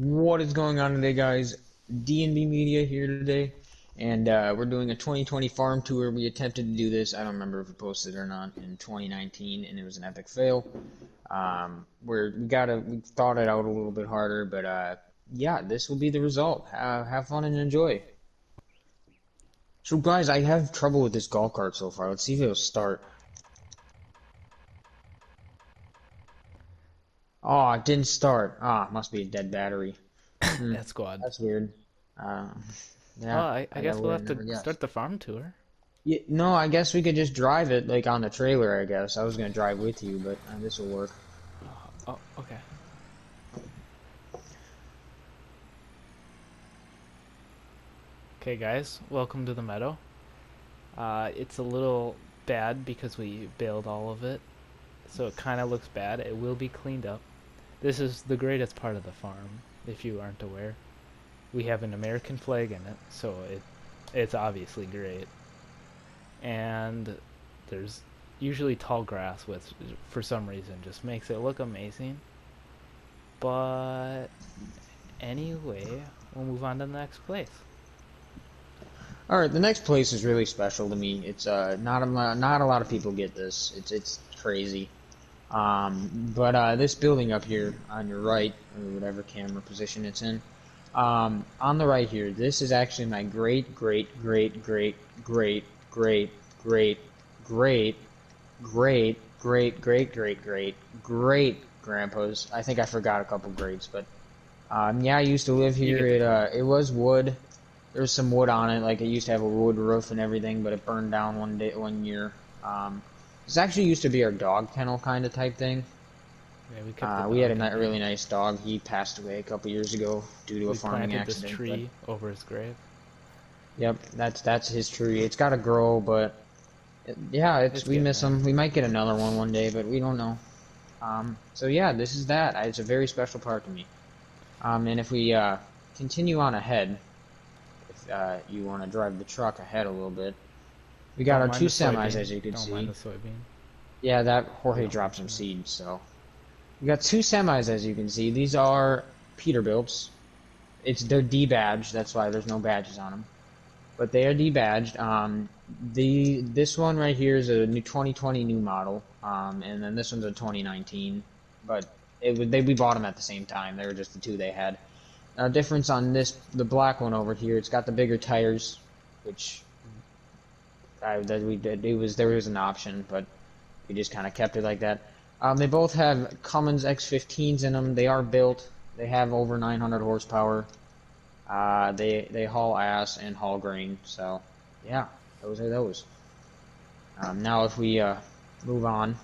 What is going on today, guys? D&B Media here today, and we're doing a 2020 farm tour. We attempted to do this, I don't remember if we posted it or not, in 2019, and it was an epic fail. We thought it out a little bit harder, but yeah, this will be the result. Have fun and enjoy. So, guys, I have trouble with this golf cart so far. Let's see if it'll start. Oh, it didn't start. Ah, must be a dead battery. Hmm, That squad. that's weird. Uh, Well, yeah, I I guess we'll would have have to never guessed. start the farm tour. Yeah, no, I guess we could just drive it like on the trailer, I guess. I was gonna drive with you, but this will work. Oh, okay. Okay, guys, welcome to the meadow. It's a little bad because we baled all of it, so it kind of looks bad. It will be cleaned up. This is the greatest part of the farm, if you aren't aware. We have an American flag in it, so it's obviously great. And there's usually tall grass, which for some reason just makes it look amazing. But anyway, we'll move on to the next place. All right, the next place is really special to me. It's not a lot of people get this. It's crazy. But this building up here on your right, or whatever camera position it's in, on the right here, this is actually my great great great great great great great great great great great great great great grandpa's. I think I forgot a couple greats, but yeah, I used to live You here. get the point. It was wood. There was some wood on it, like it used to have a wood roof and everything, but it burned down one year. This actually used to be our dog kennel kind of type thing. Yeah, we kept the We had a dog in here. really nice dog. He passed away a couple years ago due to a We farming planted this accident. But tree over his grave. yep, that's his tree. It's got to grow, but yeah, it's It's we getting miss there. him. We might get another one day, but we don't know. So yeah, this is that. It's a very special part to me. And if we continue on ahead, if you want to drive the truck ahead a little bit, we got Don't our mind two the semis, soybean. as you can Don't mind see. the soybean. Yeah, that We Jorge don't dropped some mention it. seeds, so we got two semis, as you can see. These are Peterbilts. They're debadged, that's why there's no badges on them. But they are debadged. This one right here is a new 2020 new model, and then this one's a 2019. But we bought them at the same time. They were just the two they had. Now, difference on the black one over here, it's got the bigger tires, which that we did. There was an option, but we just kind of kept it like that. They both have Cummins X15s in them. They are built. They have over 900 horsepower. They haul ass and haul grain. So, yeah, those are those. Now, if we move on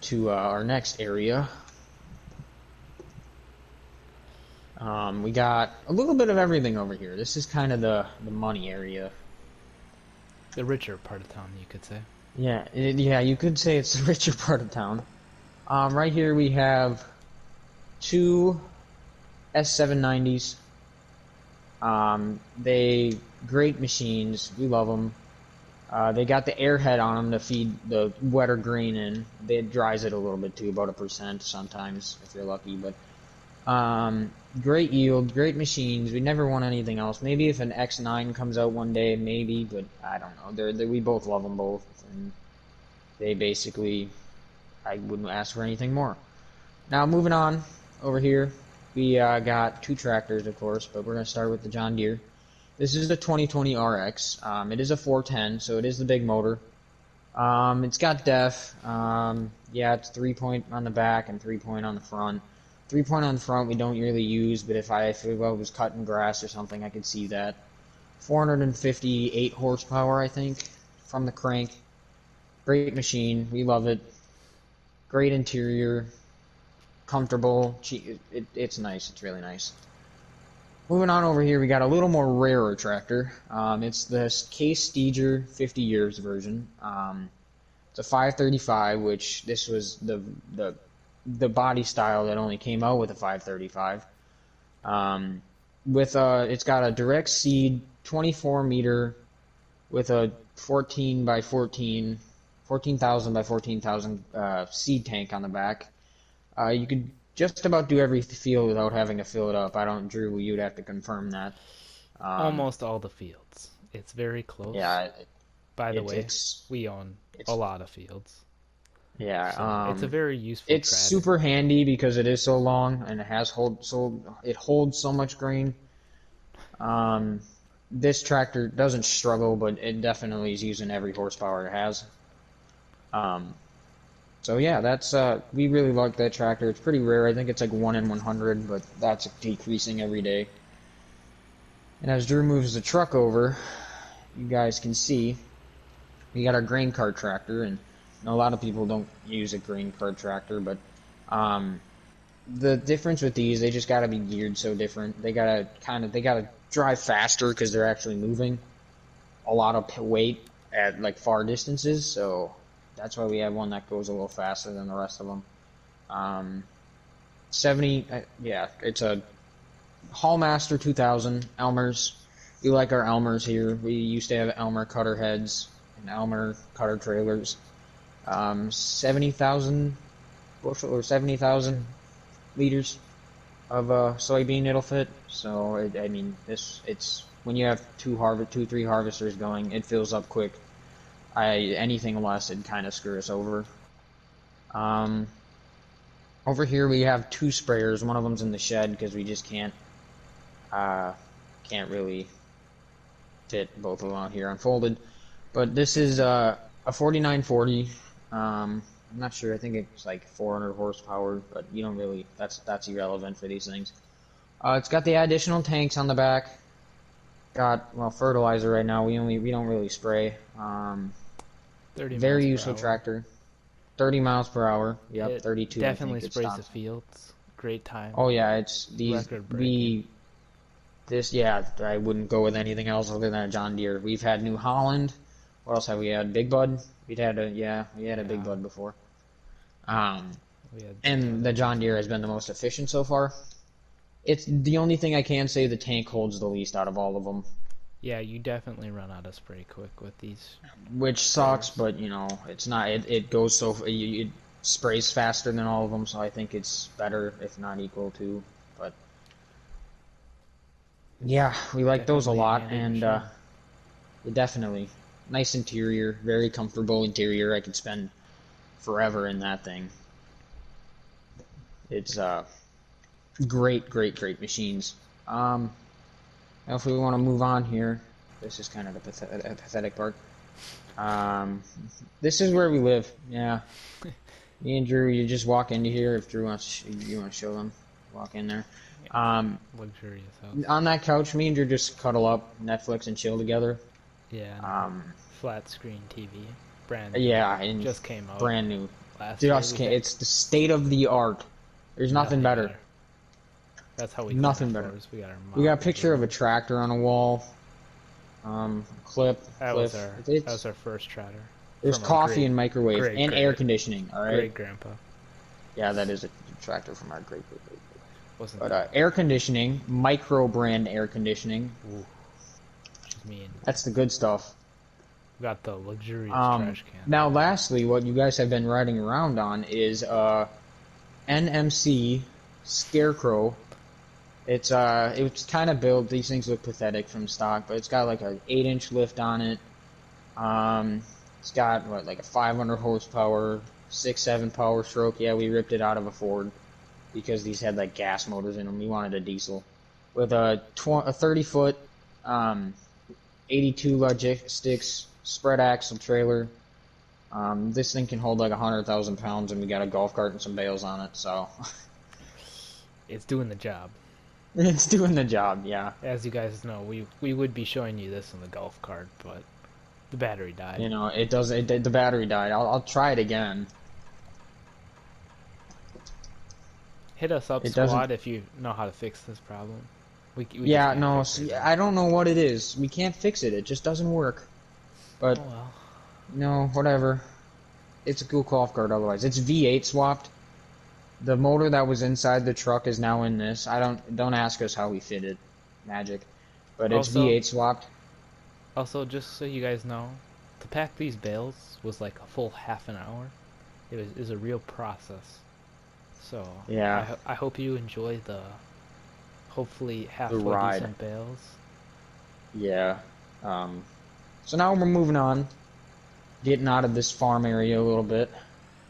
to our next area, we got a little bit of everything over here. This is kind of the money area. The richer part of town, you could say. Yeah, you could say it's the richer part of town. Right here we have two S790s. They great machines. We love them. They got the airhead on them to feed the wetter grain in. It dries it a little bit too, about 1% sometimes if you're lucky. But great yield, great machines. We never want anything else. Maybe if an X9 comes out one day, maybe, but I don't know. We both love them both, and they basically, I wouldn't ask for anything more. Now moving on over here, we got two tractors, of course, but we're gonna start with the John Deere. This is the 2020 RX. It is a 410, so it is the big motor. It's got def. Yeah, it's 3-point on the back and 3-point on the front. 3-point on the front we don't really use, but if I was cutting grass or something, I could see that. 458 horsepower, I think, from the crank. Great machine. We love it. Great interior. Comfortable. It's nice. It's really nice. Moving on over here, we got a little more rarer tractor. It's the Case Steger 50 years version. It's a 535, which this was the body style that only came out with a 535. It's got a direct seed 24 meter with a 14 by 14,000 by 14,000 seed tank on the back. You could just about do every field without having to fill it up. I don't, Drew. You'd have to confirm that. Almost all the fields. It's very close. Yeah, By the way, it's we own a it's lot of fields. yeah. So it's a very useful It's tractor. super handy because it is so long and it holds so much grain. This tractor doesn't struggle, but it definitely is using every horsepower it has. Um, so yeah, that's we really like that tractor. It's pretty rare. I think it's like 1 in 100, but that's decreasing every day. And as Drew moves the truck over, you guys can see we got our grain cart tractor, and a lot of people don't use a grain cart tractor, but the difference with these, they just got to be geared so different. They gotta drive faster because they're actually moving a lot of weight at like far distances. So that's why we have one that goes a little faster than the rest of them. 70, yeah, it's a Hallmaster 2000 Elmers. We like our Elmers here. We used to have Elmer cutter heads and Elmer cutter trailers. 70,000 bushel or 70,000 liters of soybean it'll fit. So I mean, it's when you have three harvesters going, it fills up quick. Anything less, it'd kind of screw us over. Over here we have 2 sprayers. One of them's in the shed because we just can't really fit both of them out here unfolded. But this is a 4940. I'm not sure. I think it's like 400 horsepower, but you don't really. That's irrelevant for these things. It's got the additional tanks on the back. Got fertilizer right now. We don't really spray. 30 Very miles per useful hour. tractor. 30 miles per hour. Yep, It 32. definitely I think sprays it's the fields. Great time. Oh yeah, it's these Record-breaking. I wouldn't go with anything else other than a John Deere. We've had New Holland. What else have we had? Big Bud. We had a Big Bud before. We had And the John Deere has been the most efficient so far. It's the only thing I can say the tank holds the least out of all of them, Yeah, you definitely run out of spray quick with these. which sucks. But you know, it's not. It goes so it sprays faster than all of them, so I think it's better if not equal to. But yeah, we like those a Definitely a lot, handy and machine. definitely nice interior, very comfortable interior. I could spend forever in that thing. It's great machines. Now if we want to move on here, this is kind of the pathetic part. This is where we live. Yeah, me and Drew, you just walk into here. If Drew wants, you want to show them, walk in there. Luxurious house. On that couch, me and Drew just cuddle up, Netflix, and chill together. Yeah. Flat screen TV. Brand new. Yeah, and Just came out. brand new. Last year Just we can't. had It's the state of the art. There's nothing better. That's how we Nothing clean our better. floors. We got our We got a mop picture of a and tractor on a wall. Clip. that cliff. was our first tractor. There's from our coffee and microwave great, and great- air conditioning. All right. Great grandpa. Yeah, that is a tractor from our great. Wasn't But that air conditioning, micro brand air conditioning. just mean? That's the good stuff. We got the luxurious trash can. Now, lastly, what you guys have been riding around on is NMC Scarecrow. It's kind of built. These things look pathetic from stock, but it's got like an 8-inch lift on it. It's got like a 500 horsepower, 6-7 power stroke. Yeah, we ripped it out of a Ford because these had like gas motors in them. We wanted a diesel with a 30-foot, 82 logistics spread axle trailer. This thing can hold like 100,000 pounds, and we got a golf cart and some bales on it, so It's doing the job. it's doing the job. Yeah, As you guys know, we would be showing you this in the golf cart, but the battery died. you know it does. The battery died. I'll try it again. Hit us up, It doesn't- squad, if you know how to fix this problem. We just Yeah, can't no, fix it. see, I don't know what it is. We can't fix it. It just doesn't work. But Oh well. no, whatever. It's a cool golf cart. Otherwise, it's V8 swapped. The motor that was inside the truck is now in this. Don't ask us how we fit it, magic. But it's Also- V8 swapped. Also, just so you guys know, to pack these bales was like a full half an hour. It was a real process. So Yeah, I hope you enjoy the hopefully the halfway ride. decent bales. Yeah. Um, so now we're moving on, getting out of this farm area a little bit.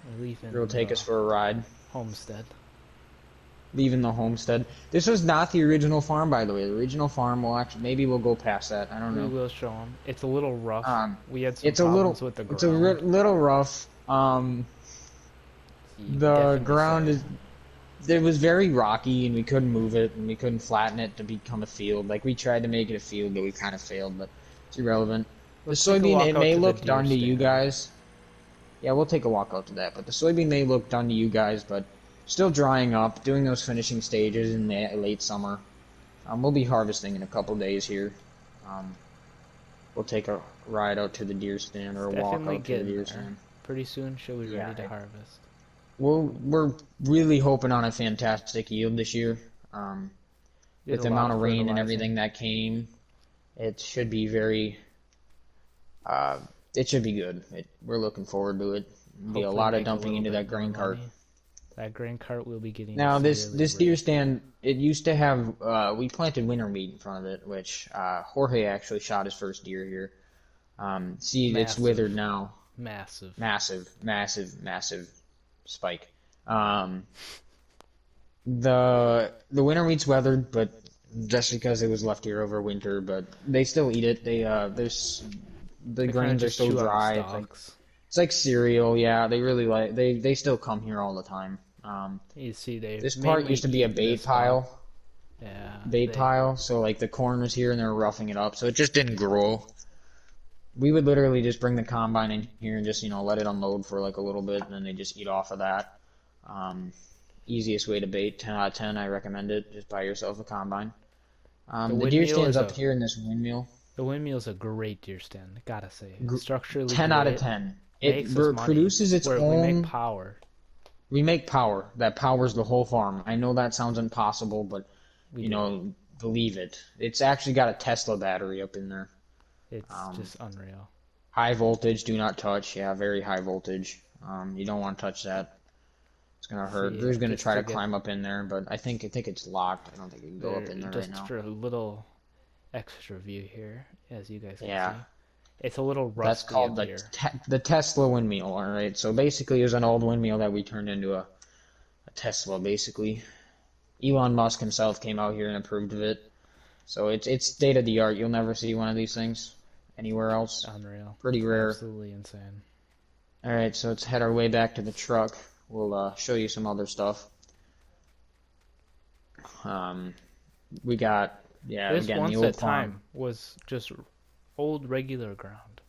We're It'll leaving take the us for a ride, homestead. leaving the homestead. This was not the original farm, by the way. The original farm will actually, maybe we'll go past that. I don't We know. will show them. It's a little rough. Um, We had some it's a problems little, with the it's a ground. little rough. You can The definitely ground say. is, it was very rocky, and we couldn't move it, and we couldn't flatten it to become a field. Like we tried to make it a field, but we kind of failed. But it's irrelevant. The Let's take a soybean, walk it out may to the look deer done to you stand. guys. Yeah, we'll take a walk out to that. But the soybean may look done to you guys, but still drying up, doing those finishing stages in the late summer. We'll be harvesting in a couple days here. Um, we'll take a ride out to the deer stand It's or a walk definitely out to the getting deer there. stand. Pretty soon she'll be ready Yeah, to harvest. we're really hoping on a fantastic yield this year. Did With a the lot amount of of rain and fertilizing. everything that came, it should be very. Uh, it should be good. We're looking forward to it. Be a Hopefully lot of make a dumping little into bit that more grain cart. money. That grain cart will be getting Now severely this deer ripped. stand, it used to have we planted winter wheat in front of it, which Jorge actually shot his first deer here. See, it's Massive. withered now. Massive. Massive, massive, massive spike. Um, the winter wheat's weathered, but just because it was left here over winter, but they still eat it. There's the They kind of grains are just so chew on the dry. stalks. It's like cereal. Yeah, they really like they still come here all the time. You see, they This part mainly used to be a eat bait this stalk. pile. Yeah, Bait they. pile, so like the corn was here and they were roughing it up, so it just didn't grow. We would literally just bring the combine in here and just, let it unload for like a little bit, and then they just eat off of that. Um, Easiest way to bait, 10 out of 10, I recommend it. Just buy yourself a combine. The The deer windmill stand's is up a. here in this windmill. The windmill's a great deer stand. Gotta say, Gr structurally 10 out of great. 10. Makes It us money. produces its We make own. power. We make power that powers the whole farm. I know that sounds impossible, but We do. believe it. It's actually got a Tesla battery up in there. It's Um, just unreal. High voltage, do not touch. Yeah, very high voltage. You don't want to touch that. It's gonna hurt. See, Drew's gonna just try to to get climb up in there, but I think it's locked. I don't think you can go up there, in there right just now. for a little extra view here, as you guys can Yeah, see. It's a little that's rusty called up here. the Tesla windmill. All right. So basically, it was an old windmill that we turned into a Tesla. Basically, Elon Musk himself came out here and approved of it. So it's state of the art. You'll never see one of these things anywhere else. Unreal. Pretty rare. Absolutely insane. All right, so let's head our way back to the truck. We'll show you some other stuff. Um, we got, yeah, This again, the once old at farm. time was just old regular ground.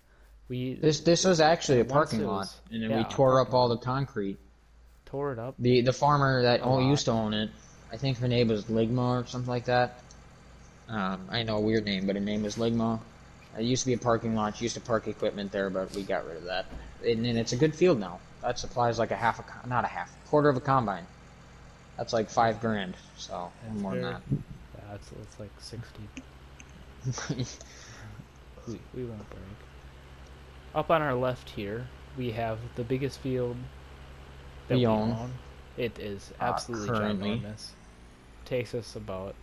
We This was actually a once parking it lot, was and then we yeah, a tore up parking all lot. the concrete. Tore it up The farmer that a lot. used to own it, I think her name was Ligma or something like that. I know a weird name, but her name was Ligma. It used to be a parking lot. She used to park equipment there, but we got rid of that. And it's a good field now. That supplies like not a half, quarter of a combine. That's like $5 grand, so It's more very than yeah, it's like 60. that. We won't break. Up on our left here, we have the biggest field that We we own. own. It is absolutely Currently. ginormous. Takes us about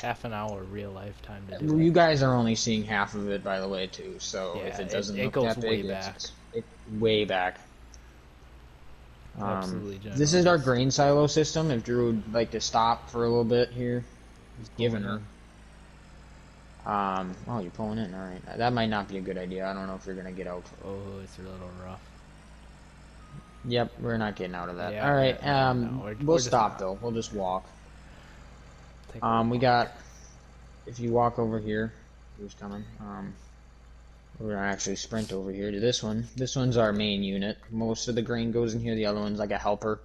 half an hour real lifetime to do You it. guys are only seeing half of it, by the way, too. So if Yeah, it doesn't it look goes that way big, back. it's way back. Absolutely This is our ginormous. grain silo system. If Drew would like to stop for a little bit here, he's giving her. Oh, you're pulling in. All right, that might not be a good idea. I don't know if you're gonna get out. Oh, it's a little rough. Yep, we're not getting out of that. Yeah, All right, no, we're we'll just stop not. though. We'll just walk. Take a We walk. got. If you walk over here, who's coming? We're gonna actually sprint over here to this one. This one's our main unit. Most of the grain goes in here. The other one's like a helper.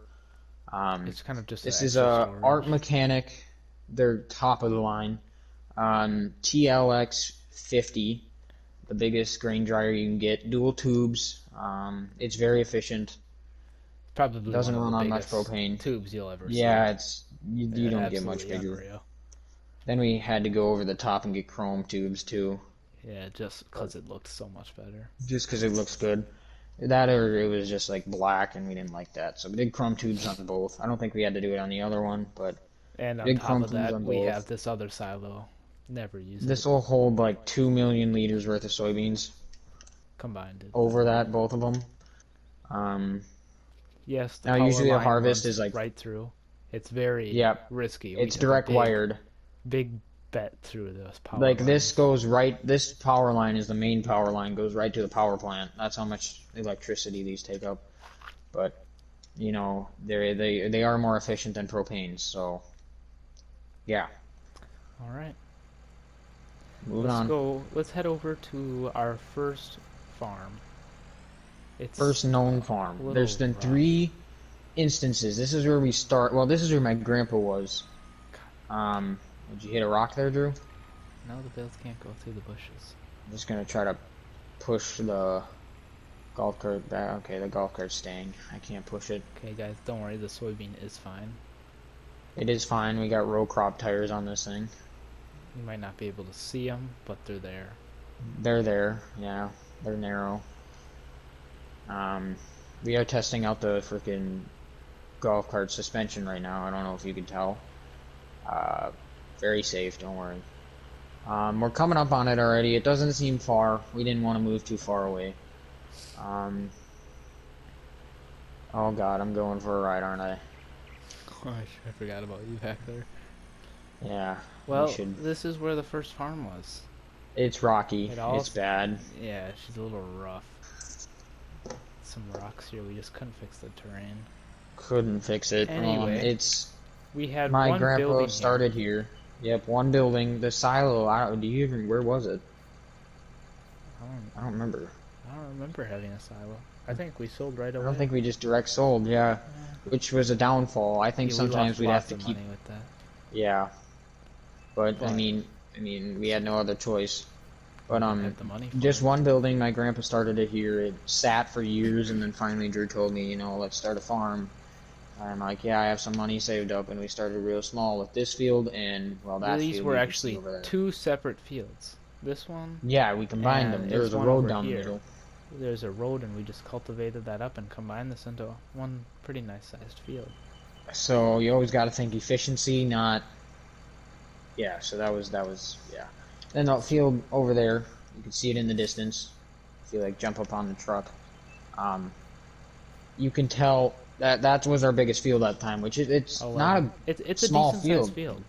It's kind of just This an is extra a storage. Art Mechanic. They're top of the line. TLX 50, the biggest grain dryer you can get. Dual tubes. It's very efficient. Probably Doesn't one of run the on much biggest propane. tubes you'll ever Yeah, see. it's you don't get much Absolutely bigger. unreal. Then we had to go over the top and get chrome tubes too, Yeah, just because it looked so much better. just because it looks good. That or it was just like black and we didn't like that. So we did chrome tubes on both. I don't think we had to do it on the other one, but And we on did top chrome of tubes that, on we have both. this other silo. Never use it. This will hold like 2 million liters worth of soybeans Combined it. over that, both of them. Yes, the Now power usually a line harvest runs is like, right through. It's very yep, risky. We it's took a direct wired. big bet through those power Like this lines. goes right, this power line is the main power line, goes right to the power plant. That's how much electricity these take up. But, you know, they are more efficient than propanes, so yeah. All right. Moving on. Let's head over to our first farm. It's First known a farm. little There's been rough. 3 instances. This is where we start. Well, this is where my grandpa was. Did you hit a rock there, Drew? No, the bills can't go through the bushes. I'm just gonna try to push the golf cart back. Okay, the golf cart's staying. I can't push it. Okay, guys, don't worry. The soybean is fine. It is fine. We got row crop tires on this thing. You might not be able to see them, but they're there. They're there. Yeah, they're narrow. We are testing out the freaking golf cart suspension right now. I don't know if you can tell. Very safe. Don't worry. We're coming up on it already. It doesn't seem far. We didn't want to move too far away. Oh God, I'm going for a ride, aren't I? I forgot about you back there. Yeah. Well, we should. this is where the first farm was. It's rocky. It all- It's bad. Yeah, she's a little rough. Some rocks here. We just couldn't fix the terrain. Couldn't fix it. Anyway, It's We had my one grandpa building started here. Yep, one building. The silo. Do you even? Where was it? Here. I don't remember. I don't remember having a silo. I think we sold right away. I don't think we just direct sold. Yeah, which was a downfall. I think Yeah, sometimes we we'd have lost to lots of keep. money with that. Yeah, but I But- mean, we had no other choice. But We didn't have the money for just it. one building. My grandpa started it here. It sat for years, and then finally Drew told me, let's start a farm. I'm like, yeah, I have some money saved up, and we started real small with this field and well, that These field were you can see actually over there. 2 separate fields. This one, Yeah, we combined them. and There there's was a one road over down the here. middle. there's a road, and we just cultivated that up and combined this into one pretty nice sized field. So you always got to think efficiency, not. Yeah. So that was yeah. Then the field over there, you can see it in the distance. If you like jump up on the truck, you can tell that was our biggest field at the time, which it's not a it's a small decent field. sized field.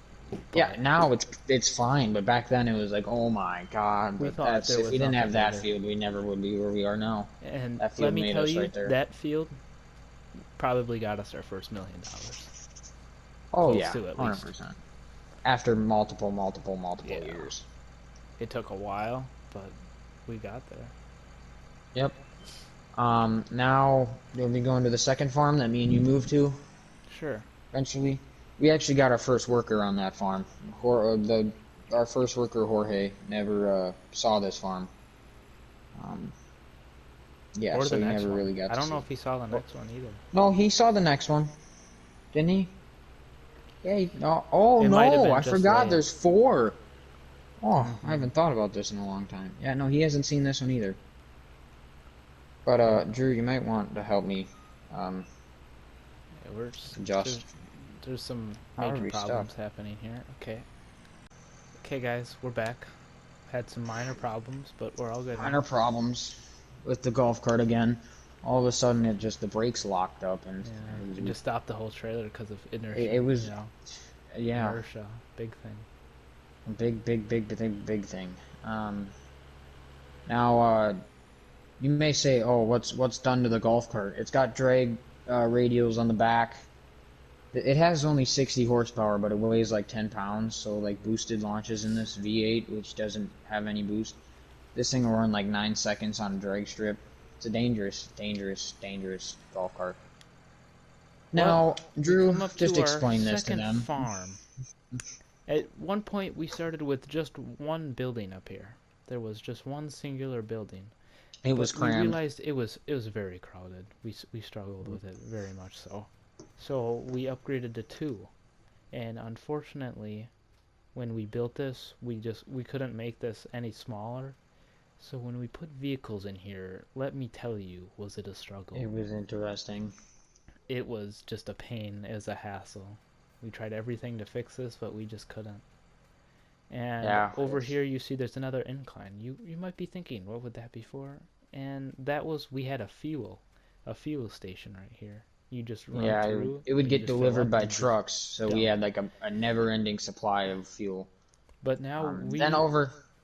Yeah, now it's fine, but back then it was like, oh my God. We But thought there if was we didn't have nothing that there. field, we never would be where we are now. And That field let me made tell us you, right there. that field probably got us our first $1 million. Oh Close yeah, to at 100%. After multiple Yeah. years. It took a while, but we got there. Yep. Now we'll be going to the second farm that me and you moved to Sure. eventually. We actually got our first worker on that farm. Our first worker, Jorge, never saw this farm. Yeah, Or so the he next never one. really got I to don't know see. if he saw the next one either. No, he saw the next one, didn't he? Yeah. Oh It might have no, been I just forgot. land. There's 4. Oh, I haven't thought about this in a long time. Yeah, no, he hasn't seen this one either. But Drew, you might want to help me. Yeah, we're just, Adjust. there's some How are major we problems stuck? happening here. Okay, guys, we're back. Had some minor problems, but we're all good now. Minor problems with the golf cart again. All of a sudden, the brakes locked up, and Yeah, we just stopped the whole trailer because of inertia. It was- you know, yeah, inertia, big thing. a big thing. Now, you may say, oh, what's done to the golf cart? It's got drag radials on the back. It has only 60 horsepower, but it weighs like 10 pounds, so like boosted launches in this V8, which doesn't have any boost. This thing will run like 9 seconds on a drag strip. It's a dangerous golf cart. Now, Well, Drew, Come up just to explain our this to second them. farm. At one point, we started with just one building up here. There was just one singular building. It was But we crammed. realized it was very crowded. We struggled with it very much so. So we upgraded to 2, and unfortunately, when we built this, we couldn't make this any smaller. So when we put vehicles in here, let me tell you, was it a struggle? It was interesting. It was just a pain. It was a hassle. We tried everything to fix this, but we just couldn't. And Yeah. over here you see there's another incline. You might be thinking, what would that be for? And that was, we had a fuel station right here. You just run Yeah, through, it would you get just fill delivered up by and just trucks, so we dump. had like a never-ending supply of fuel. But now Then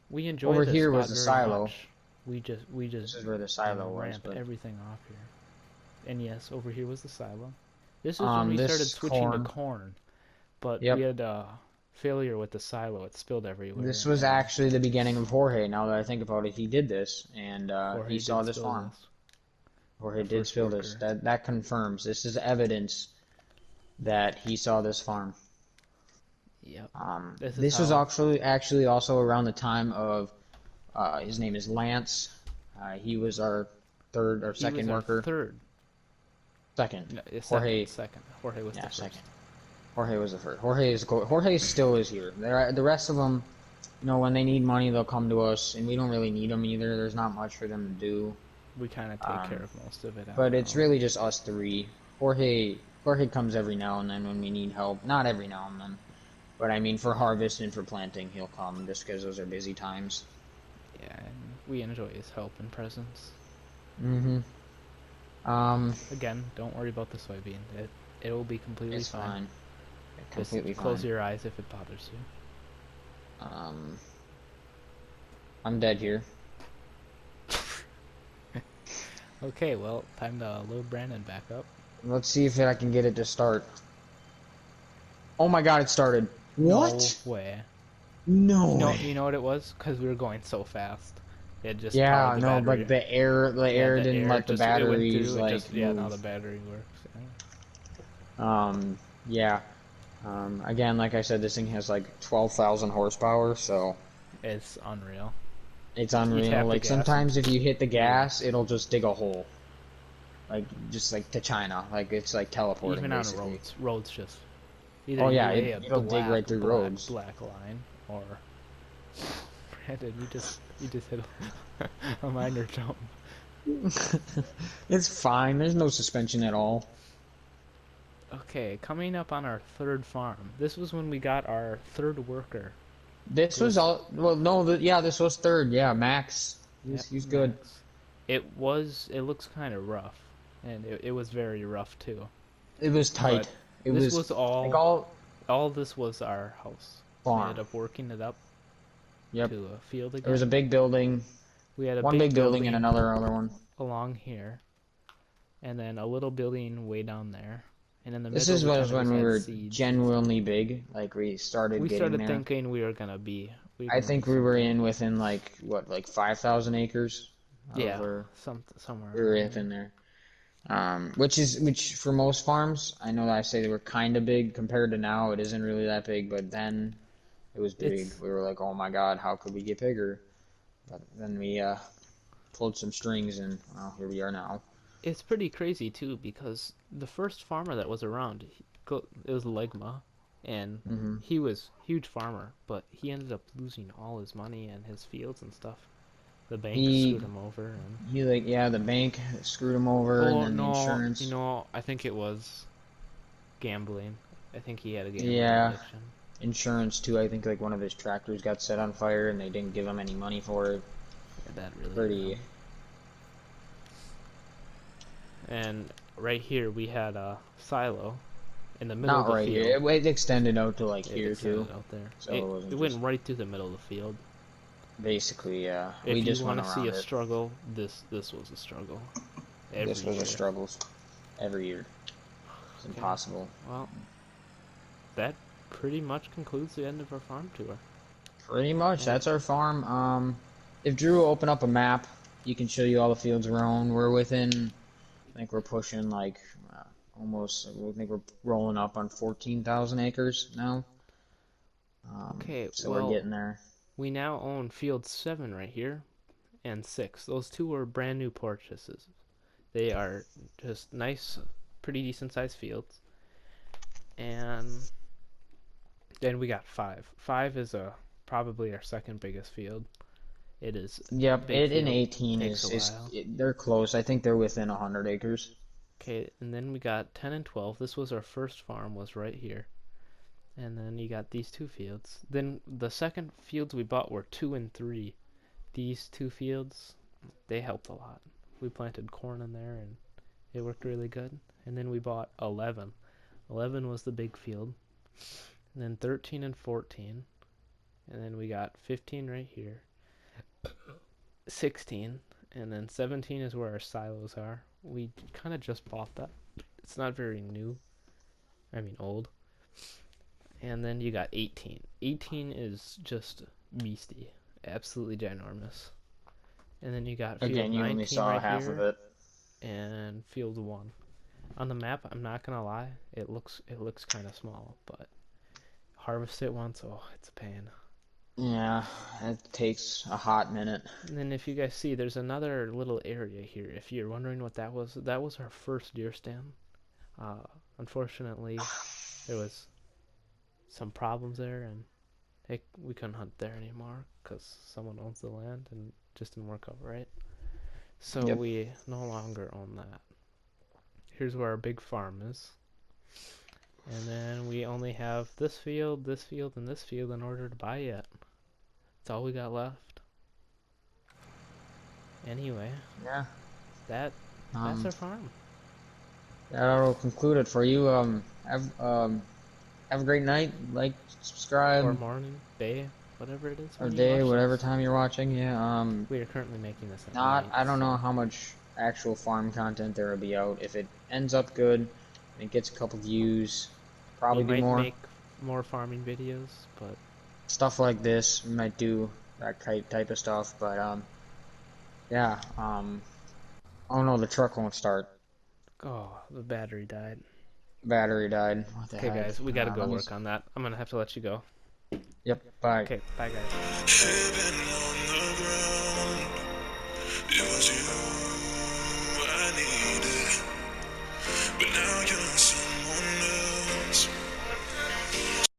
we enjoy over this here was spot the very silo. much. We just This is where the silo was, ramp but everything off here. And yes, over here was the silo. This is when we started this switching to corn. corn, but we Yep. had failure with the silo. It spilled everywhere, This was and actually the beginning of Jorge. Now that I think about it, he did this, and he Jorge saw did this spill farm. this. Jorge Our did first spill this. worker. That confirms. This is evidence that he saw this farm. Yep. This is This was how actually also around the time of his name is Lance. He was our third or he was second our worker. third. Second. No, Jorge. second. Jorge was the first. Second. Jorge was the first. Jorge still is here. The rest of them, when they need money, they'll come to us, and we don't really need them either. There's not much for them to do. We kind of take care of most of it. But it's really just us three. Jorge comes every now and then when we need help. Not every now and then, but I mean for harvest and for planting, he'll come just because those are busy times. Yeah, and we enjoy his help and presence. Mm-hmm. Again, don't worry about the soybean. It will be completely It's fine. Completely Just close fine. your eyes if it bothers you. I'm dead here. Okay, well, time to load Brandon back up. Let's see if I can get it to start. Oh my god, it started. What? No way. No You know, way. you know what it was? Because we were going so fast. It just Yeah, powered the no, battery. but the air the didn't air let the just, it went batteries through, like yeah, move. now the battery works. Yeah. Yeah. Again, like I said, this thing has like 12,000 horsepower, so It's unreal. it's You unreal. tap the Like gas sometimes if you hit the gas, it'll just dig a hole. Like just like to China. Like it's like teleporting Even on basically. roads just either Oh yeah, you lay a it'll dig right through roads. black line, or Brandon, you just hit a minor jump. It's fine. There's no suspension at all. Okay, coming up on our third farm. This was when we got our third worker. This was all. Well, no, yeah, this was third. Yeah, Max. He's good. Max. It looks kind of rough, and it was very rough too. It was tight. But It this was was all like all this was our house. We farm. ended up working it up Yep. to a field again. There was a big building, We had a one big building and another other one. along here, and then a little building way down there, and in the This middle was when we had were seeds. genuinely big. Like we started We getting started there. thinking we were gonna be. I think we were in within like what, like 5,000 acres. Yeah, Over, somewhere. we were around within there. Which for most farms, I know that I say they were kind of big compared to now. It isn't really that big, but then it was big. We were like, oh my god, how could we get bigger? But then we pulled some strings, and well, here we are now. It's pretty crazy too, because the first farmer that was around, it was Legma, and he was a huge farmer, but he ended up losing all his money and his fields and stuff. The bank screwed him over, and The bank screwed him over, and then the insurance. I think it was gambling. I think he had a gambling Yeah. addiction. Insurance too. I think like one of his tractors got set on fire, and they didn't give him any money for it. Yeah, that really Pretty. And right here we had a silo in the middle of Not the right field. here. It extended out to like It here extended too. out there. So it wasn't went just- right through the middle of the field. Basically, yeah. If We you just want went to around see a it. struggle, this was a struggle. This was year. a struggle every year. It's Okay. impossible. Well, that pretty much concludes the end of our farm tour. Pretty much. That's our farm. If Drew will open up a map, he can show you all the fields around. We're within. I think we're pushing like almost. I think we're rolling up on 14,000 acres now. Okay, So well, we're getting there. we now own field 7 right here, and 6. Those 2 are brand new purchases. They are just nice, pretty decent sized fields. And then we got 5. 5 is probably our second biggest field. It is Yep, big it in field, 18 takes a is while. they're close. I think they're within 100 acres. Okay, and then we got 10 and 12. This was our first farm, was right here. And then you got these two fields. Then the second fields we bought were 2 and 3. These two fields, they helped a lot. We planted corn in there and it worked really good. And then we bought 11. 11 was the big field. And then 13 and 14. And then we got 15 right here. 16. And then 17 is where our silos are. We kind of just bought that. It's not very new. I mean, old. And then you got 18. 18 is just beastie. Absolutely ginormous. And then you got field Again, you 19 only saw right half here of it. and field 1. On the map, I'm not gonna lie, it looks kind of small, but harvest it once, oh, it's a pain. Yeah, it takes a hot minute. And then if you guys see, there's another little area here. If you're wondering what that was our first deer stand. Unfortunately, there was some problems there, and we couldn't hunt there anymore because someone owns the land and it just didn't work out right. So Yep. we no longer own that. Here's where our big farm is. And then we only have this field, and this field in order to buy it. That's all we got left. Anyway, Yeah. that's our farm. That'll conclude it for you. Have a great night. Like, subscribe, Or morning, day, whatever it is. or when you day, watch whatever this. time you're watching. Yeah. We are currently making this at Not. night, I don't so know how much actual farm content there will be out. If it ends up good, and it gets a couple views, probably we do might more make more farming videos, but stuff like this. We might do that type of stuff. But yeah. Oh no, the truck won't start. oh, the battery died. Battery died. What the Okay, heck? guys, we gotta go let me work on that. I'm gonna have to let you go. Yep. Bye. Okay, bye, guys. Sitting on the ground, it was you